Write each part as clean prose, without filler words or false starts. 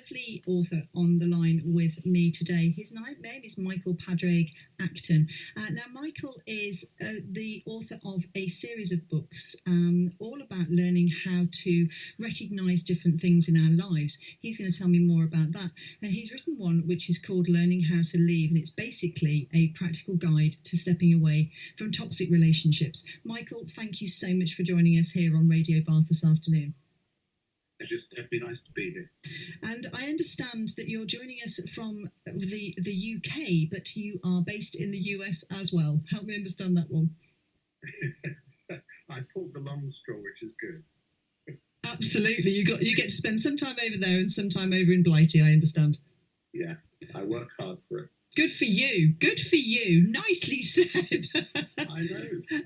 lovely author on the line with me today. His name is Michael Padraig Acton. Now, Michael is the author of a series of books all about learning how to recognise different things in our lives. He's going to tell me more about that. And he's written one which is called Learning How to Leave, and it's basically a practical guide to stepping away from toxic relationships. Michael, thank you so much for joining us here on RadioBath this afternoon. It's just definitely nice to be here. And I understand that you're joining us from the UK, but you are based in the US as well. Help me understand that one. I pulled the long straw, which is good. Absolutely. You get to spend some time over there and some time over in Blighty, I understand. Yeah, I work hard for it. Good for you. Good for you. Nicely said. I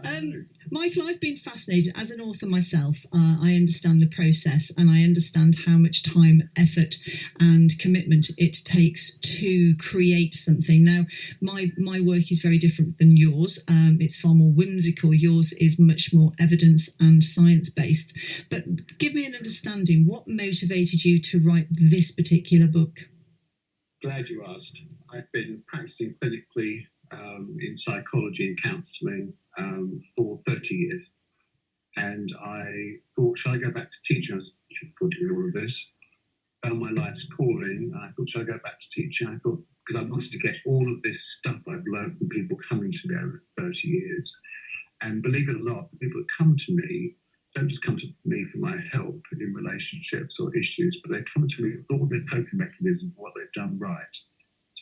know. Michael, I've been fascinated. As an author myself, I understand the process and I understand how much time, effort and commitment it takes to create something. Now, my work is very different than yours. It's far more whimsical. Yours is much more evidence and science-based. But give me an understanding. What motivated you to write this particular book? Glad you asked. I've been practicing clinically in psychology and counselling for 30 years. And I thought, shall I go back to teaching? I was before doing all of this. Found my life's calling. And I thought, shall I go back to teaching? I thought, because I wanted to get all of this stuff I've learned from people coming to me over 30 years. And believe it or not, the people that come to me don't just come to me for my help in relationships or issues, but they come to me with all their coping mechanisms, what they've done right.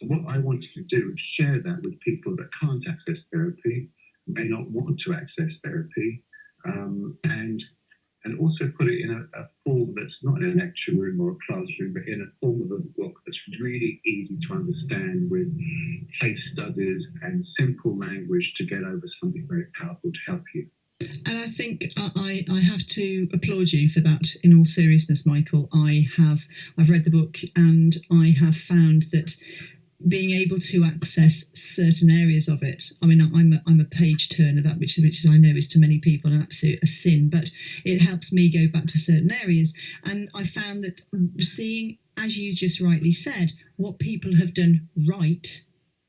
So what I wanted to do is share that with people that can't access therapy, may not want to access therapy, and also put it in a form that's not in a lecture room or a classroom, but in a form of a book that's really easy to understand with case studies and simple language to get over something very powerful to help you. And I think I have to applaud you for that. In all seriousness, Michael, I've read the book and I have found that being able to access certain areas of it. I mean, I'm a page turner, that which I know is to many people an absolute sin, but it helps me go back to certain areas. And I found that seeing, as you just rightly said, what people have done right,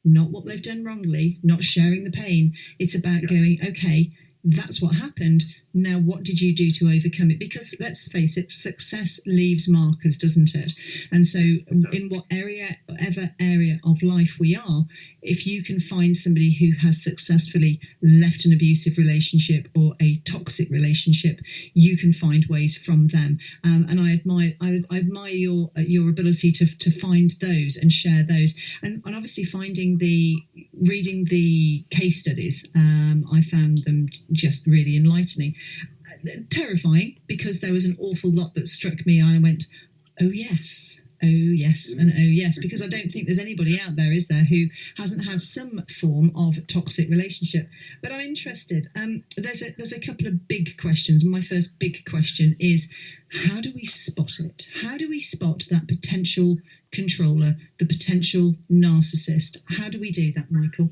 not what they've done wrongly, not sharing the pain. It's about going, okay, that's what happened. Now, what did you do to overcome it? Because let's face it, success leaves markers, doesn't it? And so in whatever area of life we are, if you can find somebody who has successfully left an abusive relationship or a toxic relationship, you can find ways from them. And I admire your ability to find those and share those. And obviously reading the case studies, I found them just really enlightening. Terrifying, because there was an awful lot that struck me and I went, oh yes, and oh yes, because I don't think there's anybody out there, is there, who hasn't had some form of toxic relationship. But I'm interested. There's a couple of big questions. My first big question is, how do we spot it? How do we spot that potential controller, the potential narcissist? How do we do that, Michael?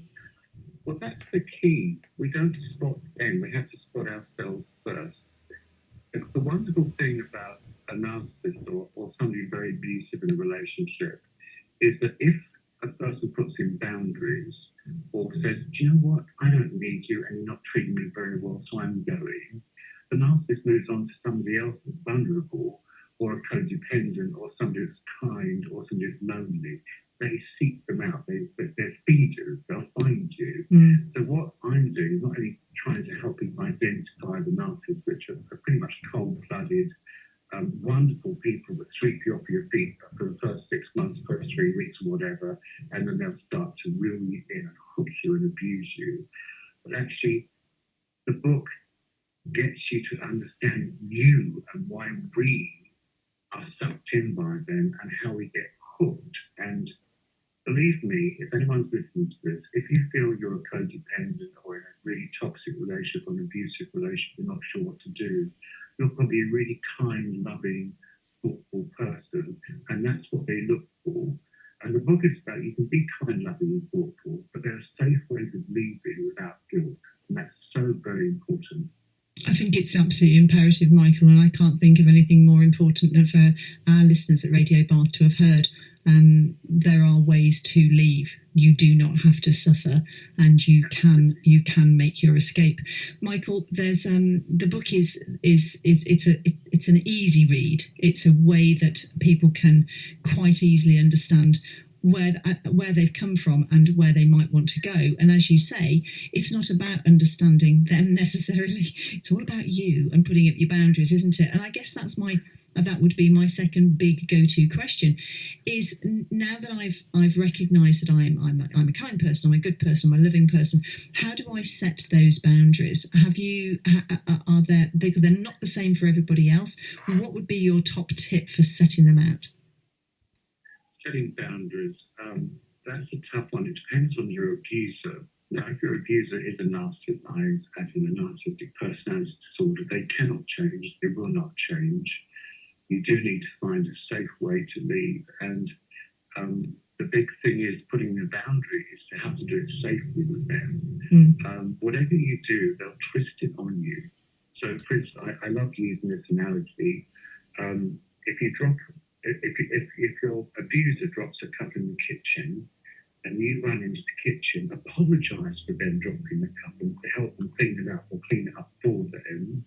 Well, that's the key. We don't spot them. We have to spot ourselves first. The wonderful thing about a narcissist or somebody very abusive in a relationship is that if a person puts in boundaries or says, do you know what, I don't need you and you're not treating me very well, so I'm going, the narcissist moves on to somebody else that's vulnerable or a codependent or somebody that's kind or somebody that's lonely. They seek them out. They're feeders. They'll find you. So what I'm doing is not only trying to help people identify the narcissists, which are pretty much cold-blooded, wonderful people that sweep you off your feet for the first 6 months, first 3 weeks, or whatever, and then they'll start to reel you in and hook you and abuse you. But actually, the book gets you to understand you and why we are sucked in by them and how we get hooked. And believe me, if anyone's listening to this, if you feel you're a codependent or in a really toxic relationship or an abusive relationship, you're not sure what to do, you're probably a really kind, loving, thoughtful person, and that's what they look for. And the book is about you can be kind, loving, and thoughtful, but there are safe ways of leaving without guilt, and that's so very important. I think it's absolutely imperative, Michael, and I can't think of anything more important of our listeners at RadioBath to have heard, there are ways to leave. You do not have to suffer, and you can make your escape. Michael, there's the book is it's an easy read. It's a way that people can quite easily understand where they've come from and where they might want to go. And as you say, it's not about understanding them necessarily. It's all about you and putting up your boundaries, isn't it? And I guess that would be my second big go-to question, is now that I've recognised that I'm a kind person, I'm a good person, I'm a loving person, how do I set those boundaries? They're not the same for everybody else. What would be your top tip for setting them out? Setting boundaries, that's a tough one. It depends on your abuser. Now, if your abuser is a narcissist, as in a narcissistic personality disorder, they cannot change, they will not change. You do need to find a safe way to leave. And the big thing is putting the boundary is to have to do it safely with them. Whatever you do, they'll twist it on you. So, for instance, I love using this analogy. If your abuser drops a cup in the kitchen and you run into the kitchen, apologise for them dropping the cup and to help them clean it up or clean it up for them,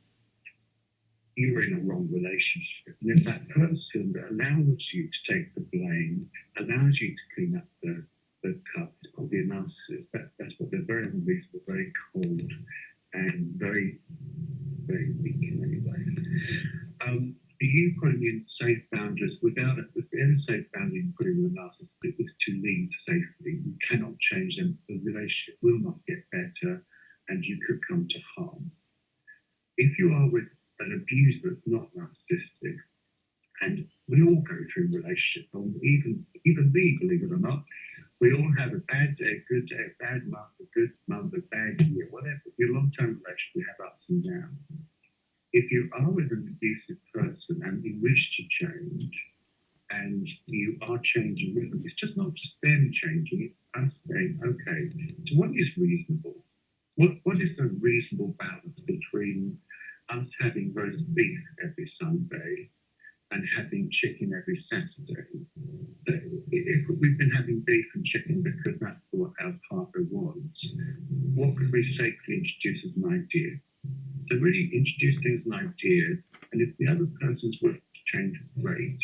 you're in a wrong relationship. And if that person that allows you to take the blame, allows you to clean up the cup, is probably a narcissist. That's what they're very unreasonable, very cold, and very, very weak in many ways. You putting in safe boundaries without a safe boundary you put in with a narcissist is to leave safely. You cannot change them. The relationship will not get better, and you could come to harm. If you are with an abuser that's not narcissistic, and we all go through relationships, even me, believe it or not, we all have a bad day, a good day, a bad month, a good month, a bad year, whatever. Your long-term relationship, we have ups and downs. If you are with an abusive person and you wish to change, and you are changing with them, it's just not just them changing, it's us saying, okay, so what is reasonable? What is the reasonable balance between us having roast beef every Sunday and having chicken every Saturday? So if we've been having beef and chicken because that's what our partner wants, what could we safely introduce as an idea? So really introduce things as an idea, and if the other person's willing to change, great.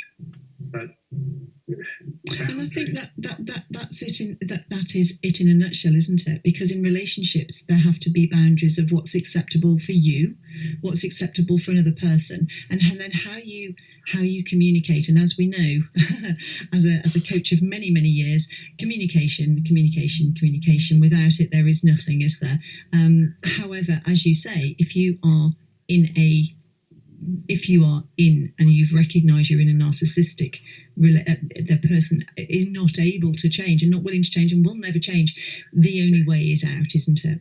But and I think that's it. That is it in a nutshell, isn't it? Because in relationships, there have to be boundaries of what's acceptable for you, what's acceptable for another person, and then how you communicate. And as we know, as a coach of many years, communication. Without it, there is nothing, is there? However, as you say, if you are in and you've recognised you're in a narcissistic, the person is not able to change and not willing to change and will never change, the only way is out, isn't it?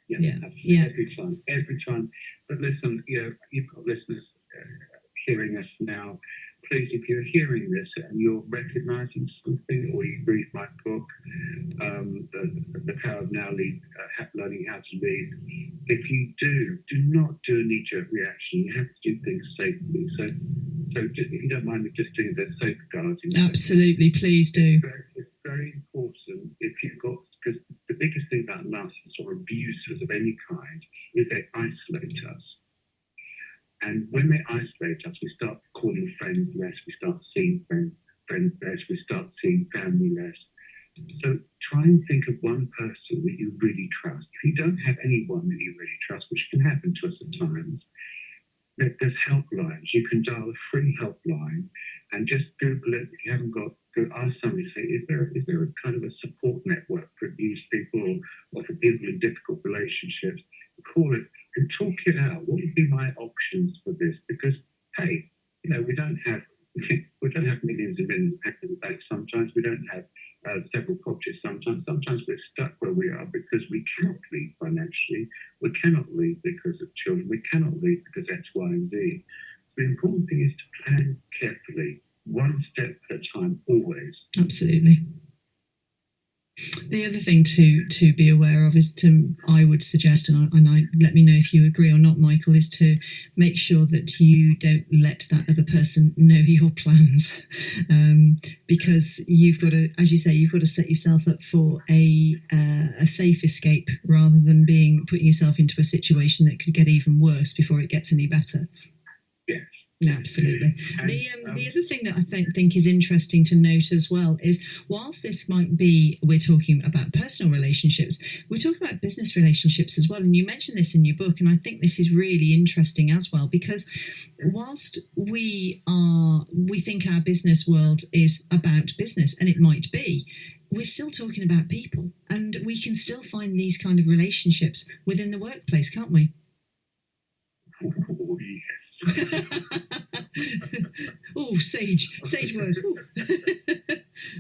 Yeah. Every time. But listen, you've got listeners hearing us now. Please, if you're hearing this and you're recognising something, or you read my book, The Power of Now, Learning How to Lead, if you do not do a knee-jerk reaction. You have to do things safely. So if you don't mind me just doing the safeguarding. Absolutely, please do. It's very important if you've got, because the biggest thing about narcissists or abusers of any kind is they isolate us. And when they isolate us, we start calling friends less, we start seeing friends less, we start seeing family less. So try and think of one person that you really trust. If you don't have anyone that you really trust, which can happen to us at times, there's helplines. You can dial a free helpline and just Google it. If you haven't got, go ask somebody, say, is there a kind of a support network for abused people or for people in difficult relationships? Call it and talk it out. What would be my options for this? Because, hey, we don't have millions of in the bank sometimes. We don't have several properties sometimes. Sometimes we're stuck where we are because we cannot leave financially. We cannot leave because of children. We cannot leave because X, Y, and Z. The important thing is to plan carefully, one step at a time, always. Absolutely. The other thing to be aware of is I would suggest, and I let me know if you agree or not, Michael, is to make sure that you don't let that other person know your plans, because you've got to, as you say, you've got to set yourself up for a safe escape rather than putting yourself into a situation that could get even worse before it gets any better. Yes. Absolutely. The other thing that I think is interesting to note as well is, whilst this might be, we're talking about personal relationships, we're talking about business relationships as well. And you mentioned this in your book, and I think this is really interesting as well, because whilst we think our business world is about business, and it might be, we're still talking about people, and we can still find these kind of relationships within the workplace, can't we? Oh, yes. Oh, sage words.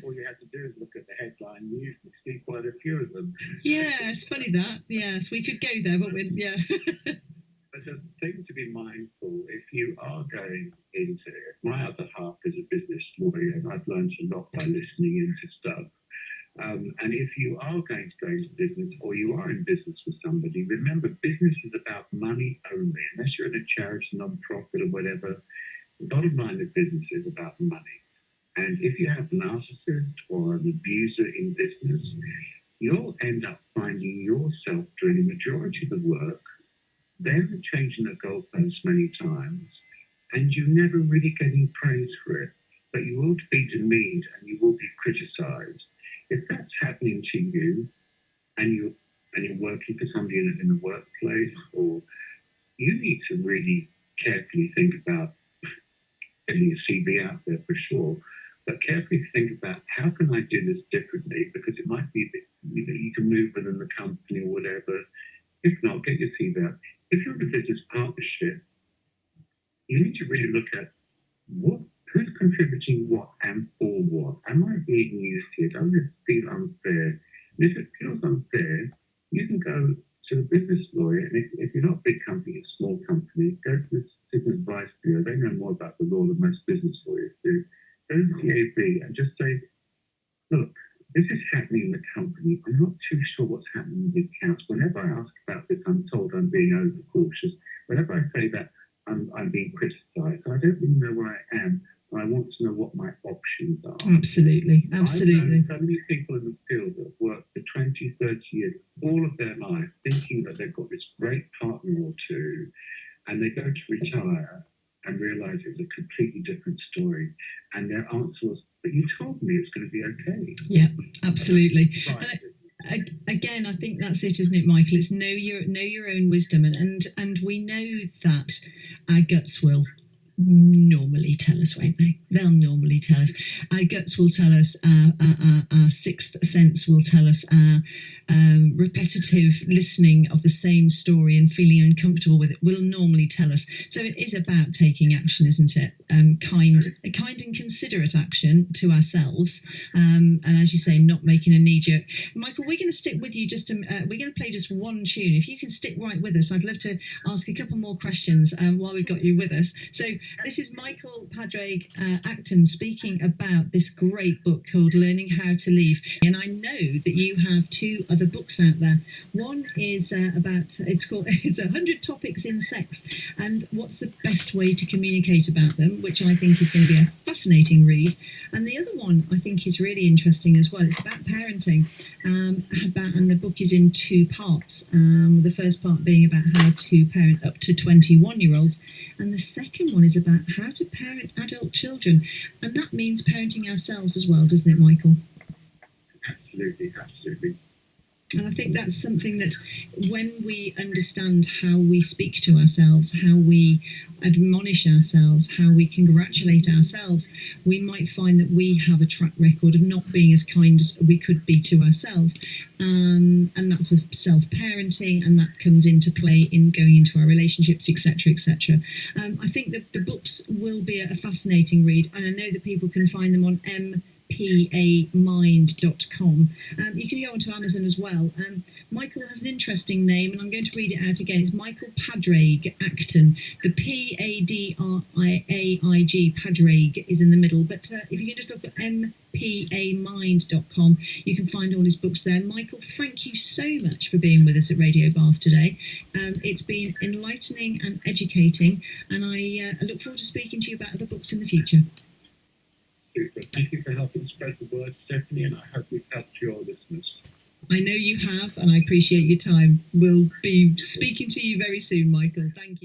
All you have to do is look at the headline news and see quite a few of them. Yeah, it's funny that. Yes, we could go there, but yeah. But the thing to be mindful, if you are going into it, my other half is a business lawyer, and I've learned a lot by listening into stuff. And if you are going to go into business, or you are in business with somebody, remember, business is about money only. Unless you're in a charity, non-profit, or whatever, the bottom line of business is about money. And if you have a narcissist or an abuser in business, you'll end up finding yourself doing the majority of the work, then changing the goalposts many times, and you're never really getting praise for it. But you will be demeaned and you will be criticized. If that's happening to you, and you're working for somebody in the workplace, or you need to really carefully think about getting your CV out there for sure, but carefully think about, how can I do this differently? Because it might be that you can move within the company or whatever. If not, get your CV out. If you're in a business partnership, you need to really look at who's contributing what and for what. Am I being used here? Does it feel unfair? And if it feels unfair, you can go to a business lawyer, and if you're not a big company, a small company, go to the Citizen Advice Bureau. They know more about the law than most business lawyers do. Go to the CAB and just say, look, this is happening in the company. I'm not too sure what's happening with the accounts. Whenever I ask about this, I'm told I'm being overcautious. Whenever I say that, I'm being criticised. So I don't really know where I am. I want to know what my options are. Absolutely. I've known so many people in the field that have worked for 20, 30 years, all of their life, thinking that they've got this great partner or two, and they go to retire and realise it's a completely different story. And their answer was, but you told me it's going to be okay. Yeah, absolutely. Again, I think that's it, isn't it, Michael? It's know your own wisdom, and we know that our guts will normally tell us, won't they? They'll normally tell us. Our guts will tell us, our sixth sense will tell us, our repetitive listening of the same story and feeling uncomfortable with it will normally tell us. So it is about taking action, isn't it? Kind and considerate action to ourselves, and as you say, not making a knee-jerk. Michael, we're going to stick with you we're going to play just one tune. If you can stick right with us, I'd love to ask a couple more questions while we've got you with us. So this is Michael Padraig Acton speaking about this great book called Learning How to Leave. And I know that you have two other books out there. One is it's 100 Topics in Sex and What's the Best Way to Communicate About Them, which I think is going to be a fascinating read. And the other one I think is really interesting as well. It's about parenting, and the book is in two parts. The first part being about how to parent up to 21-year-olds, and the second one is about how to parent adult children, and that means parenting ourselves as well, doesn't it, Michael? Absolutely. And I think that's something that when we understand how we speak to ourselves, how we admonish ourselves, how we congratulate ourselves, we might find that we have a track record of not being as kind as we could be to ourselves. And that's a self-parenting, and that comes into play in going into our relationships, etc., etc. I think that the books will be a fascinating read, and I know that people can find them on MPAmind.com. You can go onto Amazon as well. Michael has an interesting name, and I'm going to read it out again. It's Michael Padraig Acton. The Padraig, Padraig, is in the middle. But if you can just look at MPAmind.com, you can find all his books there. Michael, thank you so much for being with us at Radio Bath today. It's been enlightening and educating, and I look forward to speaking to you about other books in the future. Super. Thank you for helping spread the word, Stephanie, and I hope we've helped your listeners. I know you have, and I appreciate your time. We'll be speaking to you very soon, Michael. Thank you.